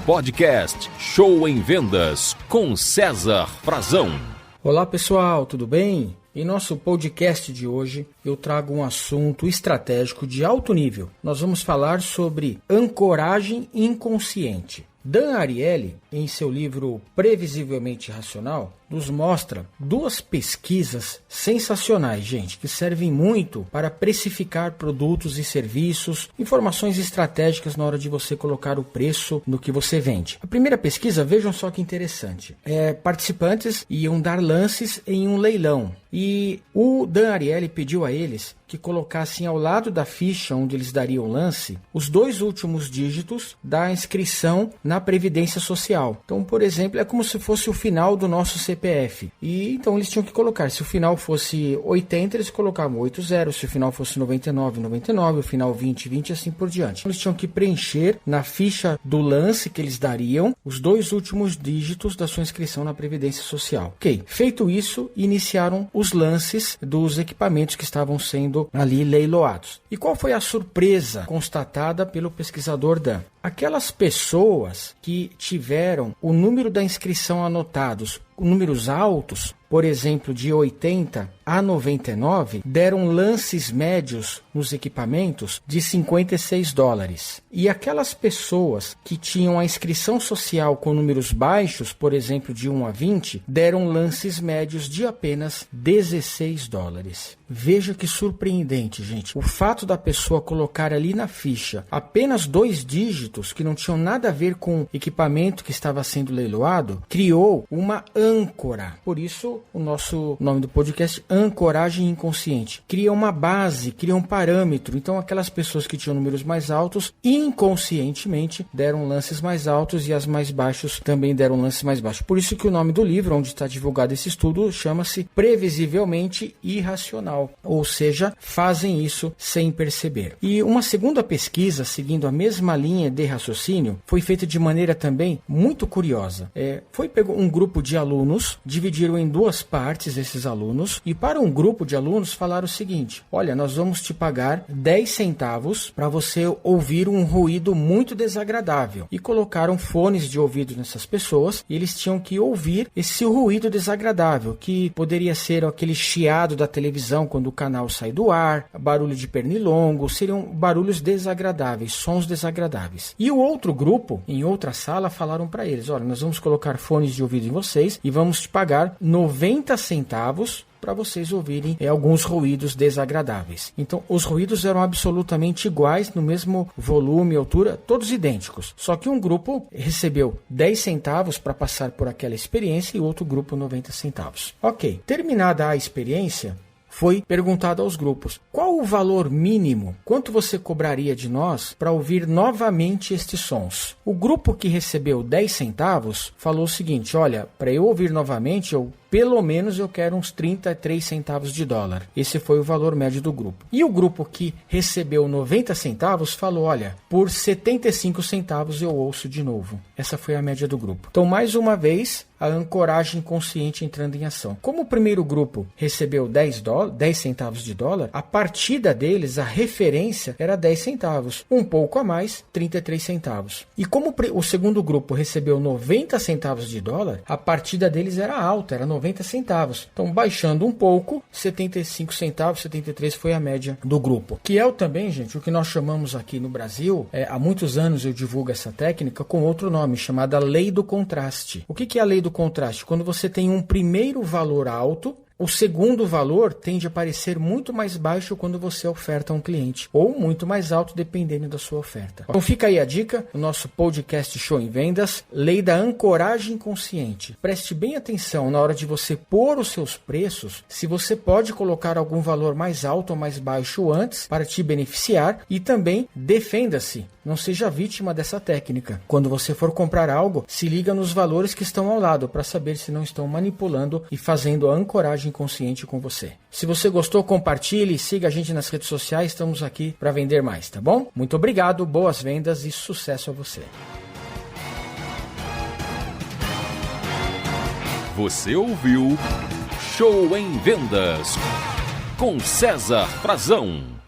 Podcast Show em Vendas com César Frazão. Olá pessoal, tudo bem? Em nosso podcast de hoje eu trago um assunto estratégico de alto nível. Nós vamos falar sobre ancoragem inconsciente. Dan Ariely, em seu livro Previsivelmente Racional, nos mostra duas pesquisas sensacionais, gente, que servem muito para precificar produtos e serviços, informações estratégicas na hora de você colocar o preço no que você vende. A primeira pesquisa, vejam só que interessante, participantes iam dar lances em um leilão e o Dan Ariely pediu a eles que colocassem ao lado da ficha onde eles dariam o lance os dois últimos dígitos da inscrição na Previdência Social. Então, por exemplo, é como se fosse o final do nosso CPF. E então eles tinham que colocar, se o final fosse 80, eles colocavam 80, se o final fosse 99, 99, o final 20, 20 e assim por diante. Eles tinham que preencher na ficha do lance que eles dariam os dois últimos dígitos da sua inscrição na Previdência Social. Ok, feito isso, iniciaram os lances dos equipamentos que estavam sendo ali leiloados. E qual foi a surpresa constatada pelo pesquisador Dan? Aquelas pessoas que tiveram o número da inscrição anotados, números altos, por exemplo, de 80 a 99, deram lances médios nos equipamentos de $56. E aquelas pessoas que tinham a inscrição social com números baixos, por exemplo, de 1 a 20, deram lances médios de apenas $16. Veja que surpreendente, gente. O fato da pessoa colocar ali na ficha apenas dois dígitos que não tinham nada a ver com o equipamento que estava sendo leiloado, criou uma âncora. Por isso, o nosso nome do podcast, Ancoragem Inconsciente. Cria uma base, cria um parâmetro. Então, aquelas pessoas que tinham números mais altos, inconscientemente, deram lances mais altos e as mais baixos também deram lances mais baixos. Por isso que o nome do livro, onde está divulgado esse estudo, chama-se Previsivelmente Irracional. Ou seja, fazem isso sem perceber. E uma segunda pesquisa, seguindo a mesma linha de raciocínio, foi feita de maneira também muito curiosa. Pegou um grupo de alunos, dividiram em duas partes esses alunos, e para um grupo de alunos falaram o seguinte: olha, nós vamos te pagar 10 centavos para você ouvir um ruído muito desagradável. E colocaram fones de ouvido nessas pessoas, e eles tinham que ouvir esse ruído desagradável, que poderia ser aquele chiado da televisão quando o canal sai do ar, barulho de pernilongo, seriam barulhos desagradáveis, sons desagradáveis. E o outro grupo, em outra sala, falaram para eles: olha, nós vamos colocar fones de ouvido em vocês e vamos te pagar 90 centavos para vocês ouvirem alguns ruídos desagradáveis. Então, os ruídos eram absolutamente iguais, no mesmo volume e altura, todos idênticos. Só que um grupo recebeu 10 centavos para passar por aquela experiência e outro grupo 90 centavos. Ok, terminada a experiência, foi perguntado aos grupos: qual o valor mínimo? Quanto você cobraria de nós para ouvir novamente estes sons? O grupo que recebeu 10 centavos falou o seguinte: olha, para eu ouvir novamente, pelo menos eu quero uns 33 centavos de dólar. Esse foi o valor médio do grupo. E o grupo que recebeu 90 centavos falou: olha, por 75 centavos eu ouço de novo. Essa foi a média do grupo. Então, mais uma vez, a ancoragem consciente entrando em ação. Como o primeiro grupo recebeu 10 centavos de dólar, a partida deles, a referência era 10 centavos. Um pouco a mais, 33 centavos. E como o segundo grupo recebeu 90 centavos de dólar, a partida deles era alta, era 90 centavos. Então, baixando um pouco, 75 centavos, 73 foi a média do grupo. Que é também, gente, o que nós chamamos aqui no Brasil, há muitos anos eu divulgo essa técnica com outro nome, chamada Lei do Contraste. O que é a Lei do Contraste? Quando você tem um primeiro valor alto, o segundo valor tende a parecer muito mais baixo quando você oferta a um cliente, ou muito mais alto dependendo da sua oferta. Então fica aí a dica, o nosso podcast Show em Vendas, Lei da Ancoragem Consciente. Preste bem atenção na hora de você pôr os seus preços, se você pode colocar algum valor mais alto ou mais baixo antes para te beneficiar, e também defenda-se. Não seja vítima dessa técnica. Quando você for comprar algo, se liga nos valores que estão ao lado para saber se não estão manipulando e fazendo a ancoragem consciente com você. Se você gostou, compartilhe, siga a gente nas redes sociais, estamos aqui para vender mais, tá bom? Muito obrigado, boas vendas e sucesso a você. Você ouviu Show em Vendas com César Frazão.